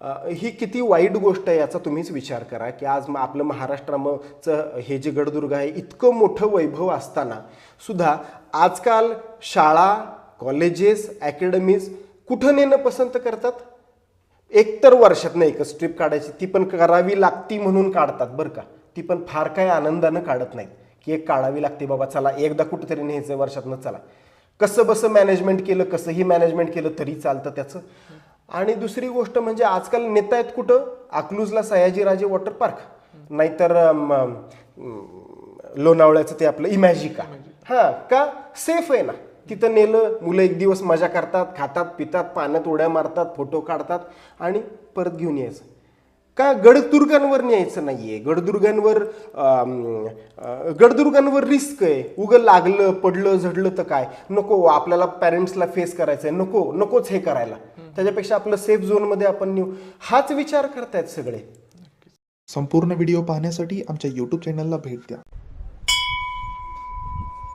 ही किती वाईट गोष्ट आहे याचा तुम्हीच विचार करा की आज आपलं महाराष्ट्राचं हे जे गडदुर्ग आहे इतकं मोठं वैभव असताना सुद्धा आजकाल शाळा, कॉलेजेस, अकॅडमीज कुठं नेणं पसंत करतात? एकतर वर्षातनं एकच ट्रिप काढायची, ती पण करावी लागती म्हणून काढतात बरं का. ती पण फार काय आनंदानं काढत नाहीत की एक काढावी लागते बाबा, चला एकदा कुठेतरी न्यायचं वर्षातनं, चला. कसं बसं मॅनेजमेंट केलं, कसंही मॅनेजमेंट केलं तरी चालतं त्याचं. आणि दुसरी गोष्ट म्हणजे आजकाल नेता आहेत कुठं? अकलूजला सयाजीराजे वॉटर पार्क, नाहीतर लोणावळ्याचं ते आपलं इमॅजिका. हां, का सेफ आहे ना, तिथं नेलं, मुलं एक दिवस मजा करतात, खातात पितात, पाण्यात उड्या मारतात, फोटो काढतात आणि परत घेऊन यायचं. का गडदुर्गांवर न्यायचं नाहीये? गडदुर्गांवर रिस्क आहे, उगं लागलं पडलं झडलं तर काय, नको, आपल्याला पॅरेंट्सला फेस करायचंय, नकोच हे करायला, त्याच्यापेक्षा आपलं सेफ झोनमध्ये आपण नेऊ, हाच विचार करतायत सगळे. संपूर्ण व्हिडिओ पाहण्यासाठी आमच्या YouTube चॅनलला भेट द्या.